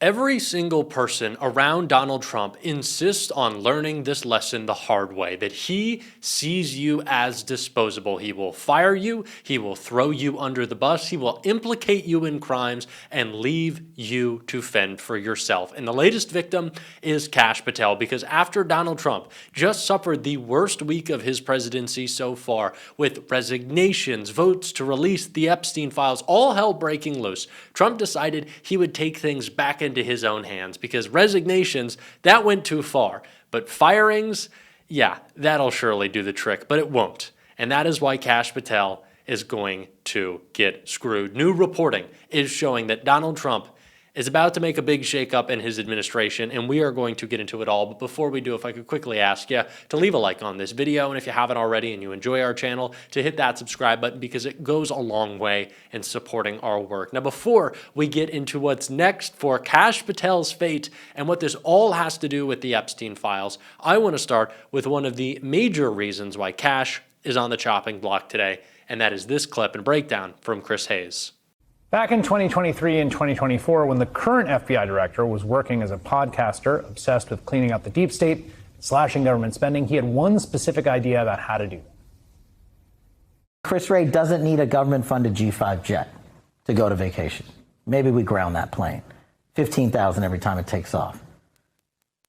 Every single person around Donald Trump insists on learning this lesson the hard way, that he sees you as disposable. He will fire you, he will throw you under the bus, he will implicate you in crimes and leave you to fend for yourself. And the latest victim is Kash Patel, because after Donald Trump just suffered the worst week of his presidency so far, with resignations, votes to release the Epstein files, all hell breaking loose, Trump decided he would take things back into his own hands, because resignations, that went too far. But firings, yeah, that'll surely do the trick, but it won't. And that is why Kash Patel is going to get screwed. New reporting is showing that Donald Trump is about to make a big shakeup in his administration, and we are going to get into it all. But before we do, if I could quickly ask you to leave a like on this video, and if you haven't already and you enjoy our channel, to hit that subscribe button, because it goes a long way in supporting our work. Now, before we get into what's next for Kash Patel's fate and what this all has to do with the Epstein files, I want to start with one of the major reasons why Kash is on the chopping block today, and that is this clip and breakdown from Chris Hayes. Back in 2023 and 2024, when the current FBI director was working as a podcaster obsessed with cleaning up the deep state, slashing government spending, he had one specific idea about how to do that. Chris Wray doesn't need a government-funded G5 jet to go to vacation. Maybe we ground that plane. $15,000 every time it takes off.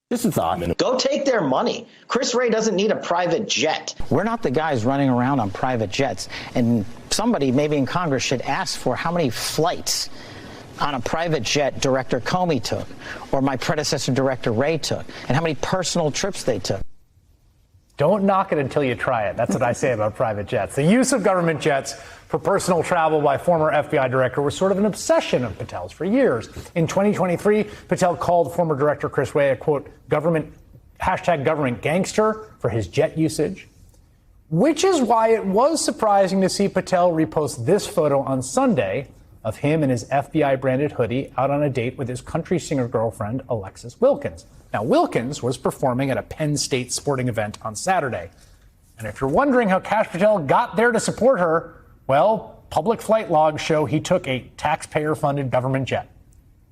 Just a thought. Go take their money. Chris Wray doesn't need a private jet. We're not the guys running around on private jets. And somebody maybe in Congress should ask for how many flights on a private jet Director Comey took, or my predecessor Director Wray took, and how many personal trips they took. Don't knock it until you try it. That's what I say about private jets. The use of government jets for personal travel by former FBI director was sort of an obsession of Patel's for years. In 2023, Patel called former director Chris Wray a, quote, government gangster for his jet usage, which is why it was surprising to see Patel repost this photo on Sunday of him in his FBI-branded hoodie out on a date with his country singer girlfriend, Alexis Wilkins. Now, Wilkins was performing at a Penn State sporting event on Saturday. And if you're wondering how Kash Patel got there to support her, well, public flight logs show he took a taxpayer-funded government jet.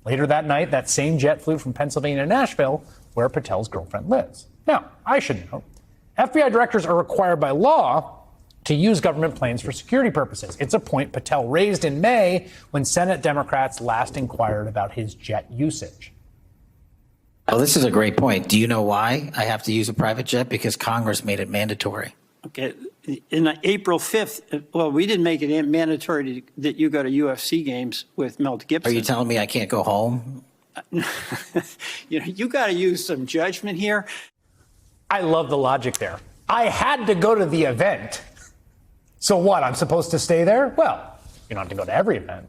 Later that night, that same jet flew from Pennsylvania to Nashville, where Patel's girlfriend lives. Now, I should know, FBI directors are required by law to use government planes for security purposes. It's a point Patel raised in May when Senate Democrats last inquired about his jet usage. Oh, this is a great point. Do you know why I have to use a private jet? Because Congress made it mandatory. Okay. In April 5th, well, we didn't make it mandatory that you go to UFC games with Mel Gibson. Are you telling me I can't go home? You got to use some judgment here. I love the logic there. I had to go to the event. So what, I'm supposed to stay there? Well, you don't have to go to every event.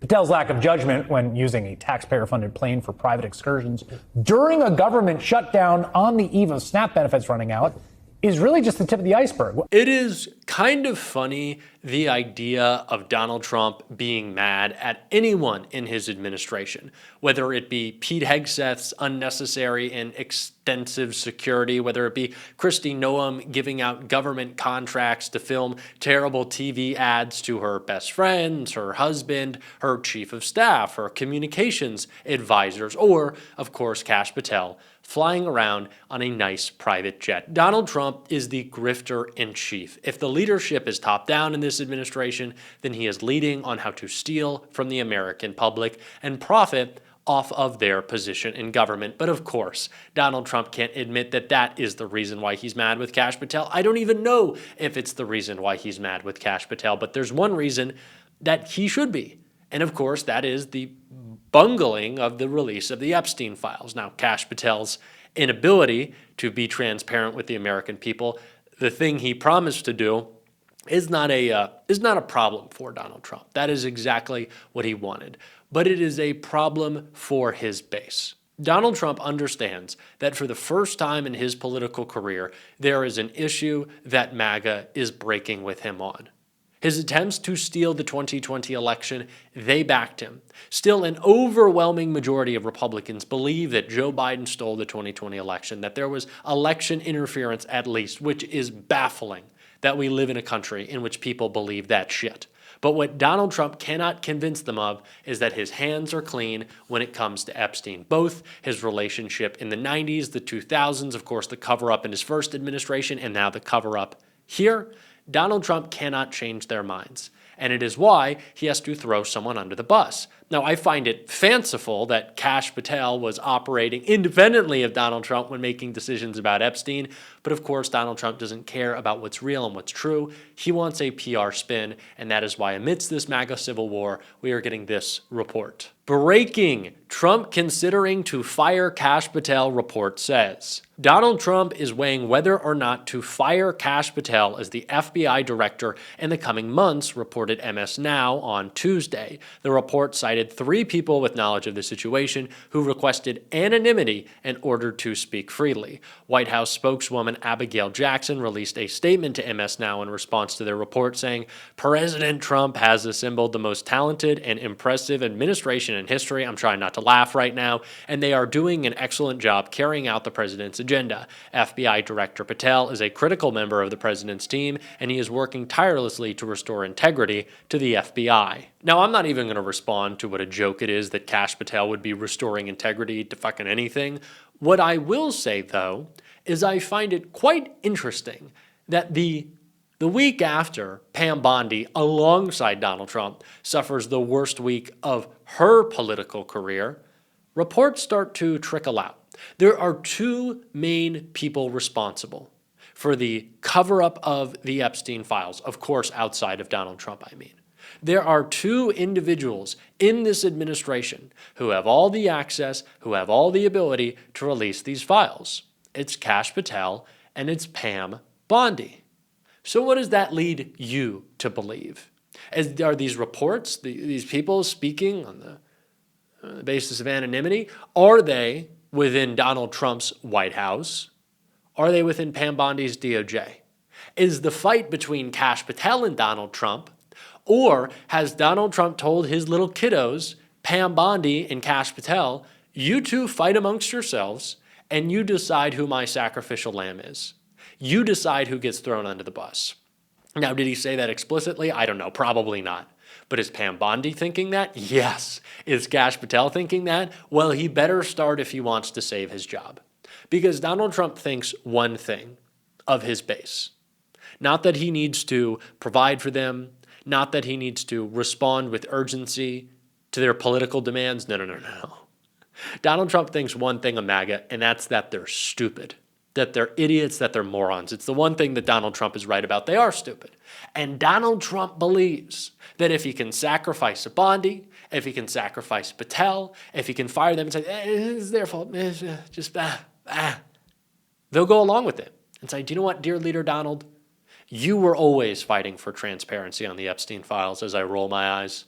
Patel's lack of judgment when using a taxpayer-funded plane for private excursions during a government shutdown on the eve of SNAP benefits running out is really just the tip of the iceberg. It is kind of funny, the idea of Donald Trump being mad at anyone in his administration, whether it be Pete Hegseth's unnecessary and extensive security, whether it be Kristi Noem giving out government contracts to film terrible TV ads to her best friends, her husband, her chief of staff, her communications advisors, or, of course, Kash Patel flying around on a nice private jet. Donald Trump is the grifter in chief. If the leadership is top down in this administration, then he is leading on how to steal from the American public and profit off of their position in government. But of course, Donald Trump can't admit that that is the reason why he's mad with Kash Patel. I don't even know if it's the reason why he's mad with Kash Patel, but there's one reason that he should be. And of course, that is the bungling of the release of the Epstein files. Now, Kash Patel's inability to be transparent with the American people, the thing he promised to do, is not a problem for Donald Trump. That is exactly what he wanted. But it is a problem for his base. Donald Trump understands that for the first time in his political career, there is an issue that MAGA is breaking with him on. His attempts to steal the 2020 election, they backed him. Still, an overwhelming majority of Republicans believe that Joe Biden stole the 2020 election, that there was election interference at least, which is baffling that we live in a country in which people believe that shit. But what Donald Trump cannot convince them of is that his hands are clean when it comes to Epstein. Both his relationship in the 90s, the 2000s, of course, the cover-up in his first administration, and now the cover-up here, Donald Trump cannot change their minds. And it is why he has to throw someone under the bus. Now, I find it fanciful that Kash Patel was operating independently of Donald Trump when making decisions about Epstein, but of course, Donald Trump doesn't care about what's real and what's true. He wants a PR spin, and that is why amidst this MAGA civil war, we are getting this report. Breaking! Trump considering to fire Kash Patel, report says. Donald Trump is weighing whether or not to fire Kash Patel as the FBI director in the coming months, reported MS Now on Tuesday. The report cited 3 people with knowledge of the situation who requested anonymity in order to speak freely. White House spokeswoman Abigail Jackson released a statement to MS Now in response to their report saying, President Trump has assembled the most talented and impressive administration in history. I'm trying not to laugh right now, and they are doing an excellent job carrying out the president's agenda. FBI Director Patel is a critical member of the president's team, and he is working tirelessly to restore integrity to the FBI. Now, I'm not even going to respond to what a joke it is that Kash Patel would be restoring integrity to fucking anything. What I will say, though, is I find it quite interesting that the week after Pam Bondi, alongside Donald Trump, suffers the worst week of her political career, reports start to trickle out. There are 2 main people responsible for the cover-up of the Epstein files, of course, outside of Donald Trump, I mean. There are 2 individuals in this administration who have all the access, who have all the ability to release these files. It's Kash Patel and it's Pam Bondi. So what does that lead you to believe? Are these reports, these people speaking on the basis of anonymity, are they within Donald Trump's White House? Are they within Pam Bondi's DOJ? Is the fight between Kash Patel and Donald Trump, or has Donald Trump told his little kiddos, Pam Bondi and Kash Patel, you two fight amongst yourselves and you decide who my sacrificial lamb is? You decide who gets thrown under the bus. Now, did he say that explicitly? I don't know, probably not. But is Pam Bondi thinking that? Yes. Is Kash Patel thinking that? Well, he better start if he wants to save his job. Because Donald Trump thinks one thing of his base. Not that he needs to provide for them, not that he needs to respond with urgency to their political demands. No. Donald Trump thinks one thing of MAGA, and that's that they're stupid, that they're idiots, that they're morons. It's the one thing that Donald Trump is right about. They are stupid. And Donald Trump believes that if he can sacrifice Bondi, if he can sacrifice Patel, if he can fire them and say, it's their fault, they'll go along with it and say, do you know what, dear leader Donald? You were always fighting for transparency on the Epstein files as I roll my eyes.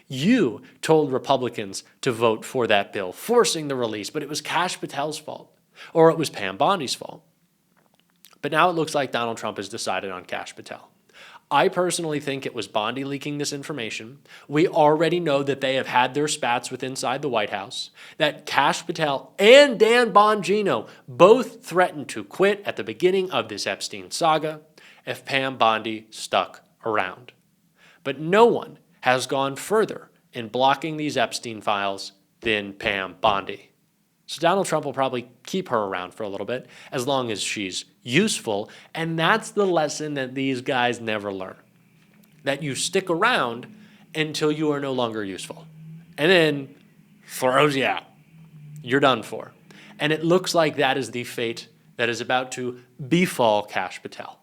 You told Republicans to vote for that bill, forcing the release, but it was Kash Patel's fault, or it was Pam Bondi's fault. But now it looks like Donald Trump has decided on Kash Patel. I personally think it was Bondi leaking this information. We already know that they have had their spats with inside the White House, that Kash Patel and Dan Bongino both threatened to quit at the beginning of this Epstein saga if Pam Bondi stuck around. But no one has gone further in blocking these Epstein files than Pam Bondi. So Donald Trump will probably keep her around for a little bit as long as she's useful. And that's the lesson that these guys never learn. That you stick around until you are no longer useful. And then throws you out. You're done for. And it looks like that is the fate that is about to befall Kash Patel.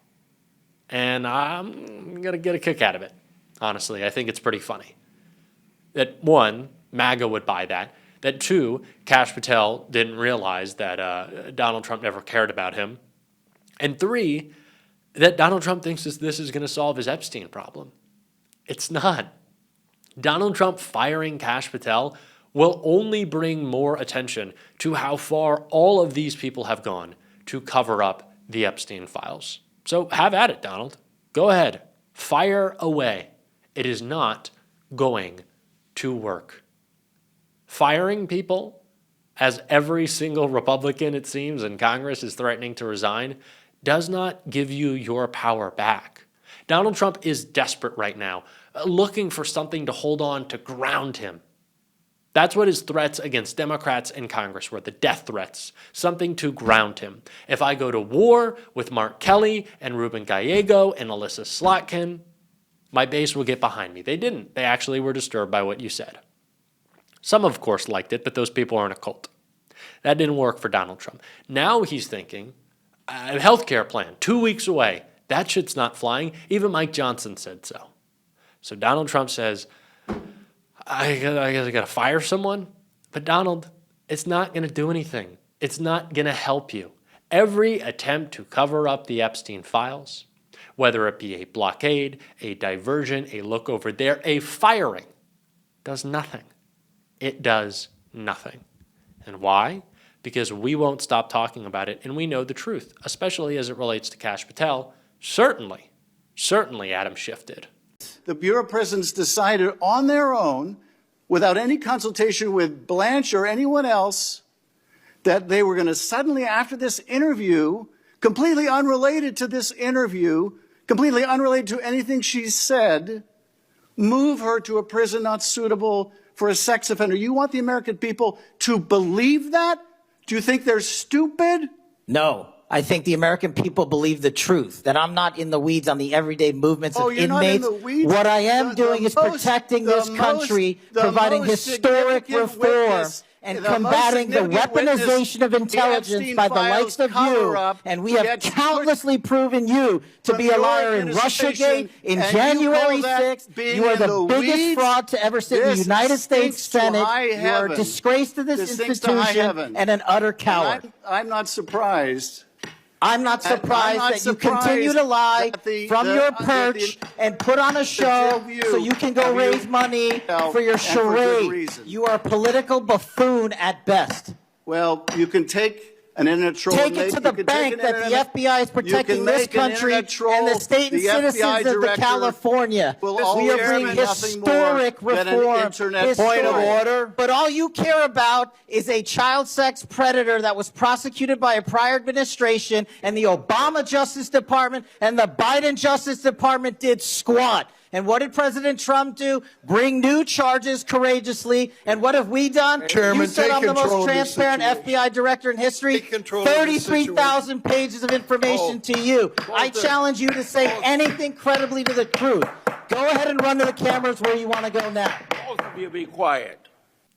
And I'm going to get a kick out of it. Honestly, I think it's pretty funny. That one, MAGA would buy that. That two, Kash Patel didn't realize that Donald Trump never cared about him. And three, that Donald Trump thinks this is going to solve his Epstein problem. It's not. Donald Trump firing Kash Patel will only bring more attention to how far all of these people have gone to cover up the Epstein files. So have at it, Donald. Go ahead. Fire away. It is not going to work. Firing people, as every single Republican, it seems, in Congress is threatening to resign, does not give you your power back. Donald Trump is desperate right now looking for something to hold on to ground him. That's what his threats against Democrats in Congress were, the death threats, something to ground him. If I go to war with Mark Kelly and Ruben Gallego and Alyssa Slotkin, my base will get behind me. They didn't. They actually were disturbed by what you said. Some, of course, liked it, but those people are in a cult. That didn't work for Donald Trump. Now he's thinking, a healthcare plan, 2 weeks away. That shit's not flying. Even Mike Johnson said so. So Donald Trump says, I guess I got to fire someone. But Donald, it's not going to do anything. It's not going to help you. Every attempt to cover up the Epstein files, whether it be a blockade, a diversion, a look over there, a firing, does nothing. It does nothing. And why? Because we won't stop talking about it, and we know the truth, especially as it relates to Kash Patel. Certainly Adam Schiff did. The Bureau of Prisons decided on their own, without any consultation with Blanche or anyone else, that they were going to suddenly, after this interview, completely unrelated to this interview, completely unrelated to anything she said, move her to a prison not suitable for a sex offender. You want the American people to believe that? Do you think they're stupid? No. I think the American people believe the truth, that I'm not in the weeds on the everyday movements of you're not in inmates. the weeds? What I am doing is protecting this country, providing historic reform, and combating the weaponization of intelligence by the likes of you. And we have countlessly proven you to be a liar in Russiagate, in January 6th. You are the biggest fraud to ever sit in the United States Senate. You are a disgrace to this institution and an utter coward. I'm not surprised. I'm not surprised that you continue to lie from your perch and put on a show so you can go raise money for your charade. You are a political buffoon at best. Well, you can take an internet troll. Take it to the bank that the FBI is protecting this country and the state and citizens of California. We are bringing historic reform. Point of order. But all you care about is a child sex predator that was prosecuted by a prior administration, and the Obama Justice Department and the Biden Justice Department did squat. And what did President Trump do? Bring new charges courageously. And what have we done? Chairman, you said I'm the most transparent FBI director in history. 33,000 pages of information to you. I challenge you to say anything credibly to the truth. Go ahead and run to the cameras where you want to go now. Both of you be quiet.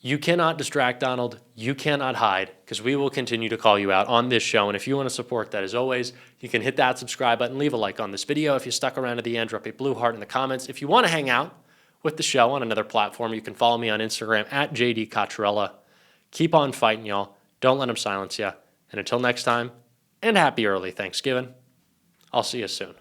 You cannot distract Donald. You cannot hide, because we will continue to call you out on this show. And if you want to support that, as always, you can hit that subscribe button, leave a like on this video. If you stuck around to the end, drop a blue heart in the comments. If you want to hang out with the show on another platform, you can follow me on Instagram at JD Cocchiarella. Keep on fighting, y'all. Don't let them silence you. And until next time, and happy early Thanksgiving, I'll see you soon.